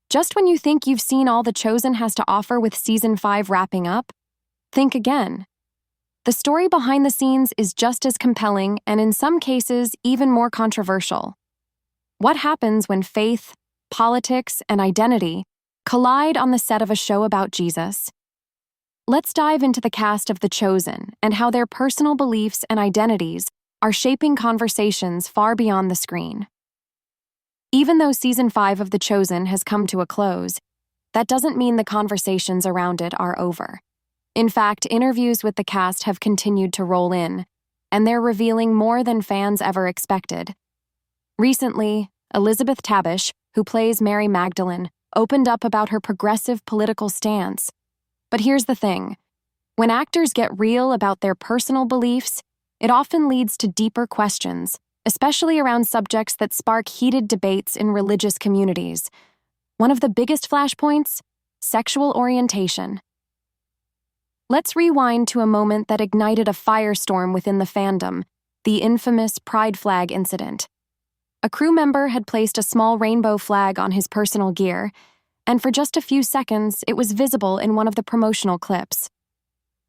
Just when you think you've seen all The Chosen has to offer with Season 5 wrapping up, think again. The story behind the scenes is just as compelling and in some cases even more controversial. What happens when faith, politics, and identity collide on the set of a show about Jesus? Let's dive into the cast of The Chosen and how their personal beliefs and identities are shaping conversations far beyond the screen. Even though Season 5 of The Chosen has come to a close, that doesn't mean the conversations around it are over. In fact, interviews with the cast have continued to roll in, and they're revealing more than fans ever expected. Recently, Elizabeth Tabish, who plays Mary Magdalene, opened up about her progressive political stance. But here's the thing. When actors get real about their personal beliefs, it often leads to deeper questions, especially around subjects that spark heated debates in religious communities. One of the biggest flashpoints? Sexual orientation. Let's rewind to a moment that ignited a firestorm within the fandom, the infamous pride flag incident. A crew member had placed a small rainbow flag on his personal gear, and for just a few seconds, it was visible in one of the promotional clips.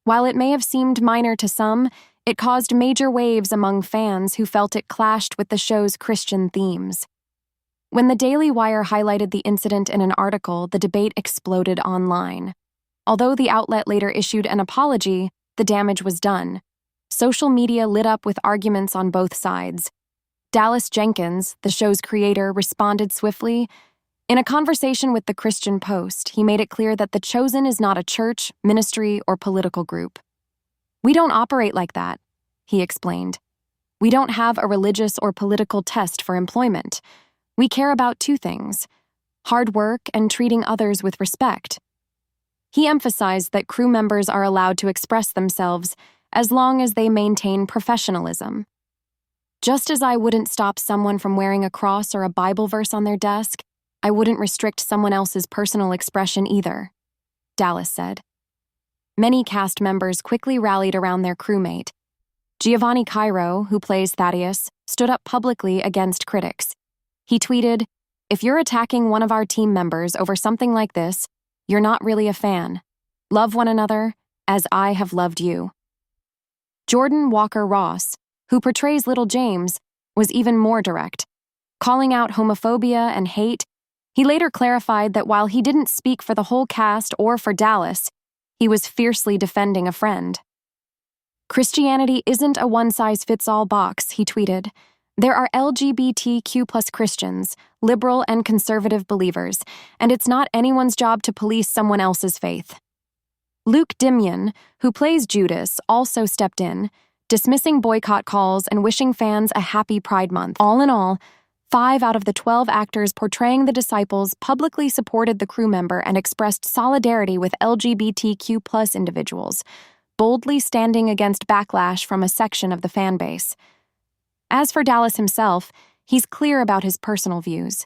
While it may have seemed minor to some, it caused major waves among fans who felt it clashed with the show's Christian themes. When the Daily Wire highlighted the incident in an article, the debate exploded online. Although the outlet later issued an apology, the damage was done. Social media lit up with arguments on both sides. Dallas Jenkins, the show's creator, responded swiftly. In a conversation with the Christian Post, he made it clear that The Chosen is not a church, ministry, or political group. "We don't operate like that," he explained. "We don't have a religious or political test for employment. We care about two things: hard work and treating others with respect." He emphasized that crew members are allowed to express themselves as long as they maintain professionalism. "Just as I wouldn't stop someone from wearing a cross or a Bible verse on their desk, I wouldn't restrict someone else's personal expression either," Dallas said. Many cast members quickly rallied around their crewmate. Giovanni Cairo, who plays Thaddeus, stood up publicly against critics. He tweeted, "If you're attacking one of our team members over something like this, you're not really a fan. Love one another as I have loved you." Jordan Walker-Ross, who portrays Little James, was even more direct. Calling out homophobia and hate, he later clarified that while he didn't speak for the whole cast or for Dallas, he was fiercely defending a friend. "Christianity isn't a one-size-fits-all box," he tweeted. "There are LGBTQ+ Christians, liberal and conservative believers, and it's not anyone's job to police someone else's faith." Luke Dimyan, who plays Judas, also stepped in, dismissing boycott calls and wishing fans a happy Pride Month. All in all, 5 out of the 12 actors portraying the disciples publicly supported the crew member and expressed solidarity with LGBTQ+ individuals, boldly standing against backlash from a section of the fanbase. As for Dallas himself, he's clear about his personal views.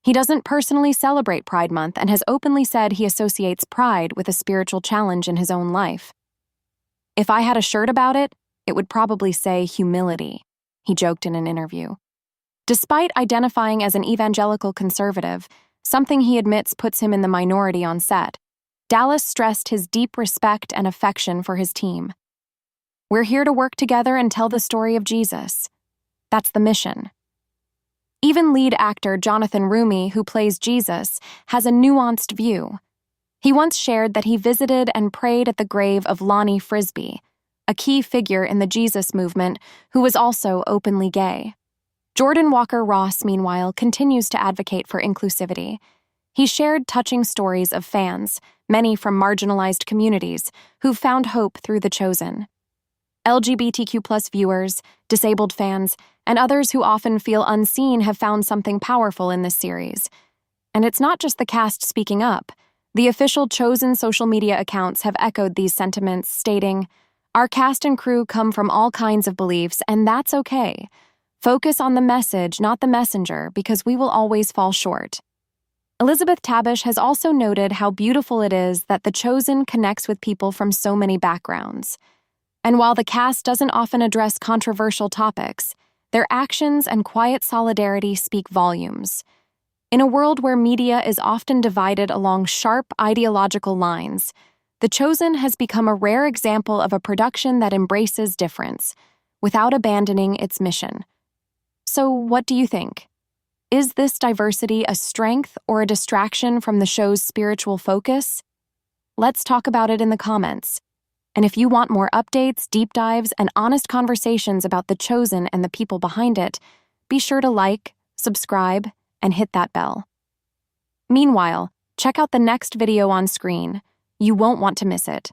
He doesn't personally celebrate Pride Month and has openly said he associates pride with a spiritual challenge in his own life. "If I had a shirt about it, it would probably say humility," he joked in an interview. Despite identifying as an evangelical conservative, something he admits puts him in the minority on set, Dallas stressed his deep respect and affection for his team. "We're here to work together and tell the story of Jesus. That's the mission." Even lead actor Jonathan Rumi, who plays Jesus, has a nuanced view. He once shared that he visited and prayed at the grave of Lonnie Frisbee, a key figure in the Jesus movement who was also openly gay. Jordan Walker-Ross, meanwhile, continues to advocate for inclusivity. He shared touching stories of fans, many from marginalized communities, who found hope through The Chosen. LGBTQ+ viewers, disabled fans, and others who often feel unseen have found something powerful in this series. And it's not just the cast speaking up. The official Chosen social media accounts have echoed these sentiments, stating, "Our cast and crew come from all kinds of beliefs, and that's okay. Focus on the message, not the messenger, because we will always fall short." Elizabeth Tabish has also noted how beautiful it is that The Chosen connects with people from so many backgrounds. And while the cast doesn't often address controversial topics, their actions and quiet solidarity speak volumes. In a world where media is often divided along sharp ideological lines, The Chosen has become a rare example of a production that embraces difference, without abandoning its mission. So, what do you think? Is this diversity a strength or a distraction from the show's spiritual focus? Let's talk about it in the comments. And if you want more updates, deep dives, and honest conversations about The Chosen and the people behind it, be sure to like, subscribe, and hit that bell. Meanwhile, check out the next video on screen. You won't want to miss it.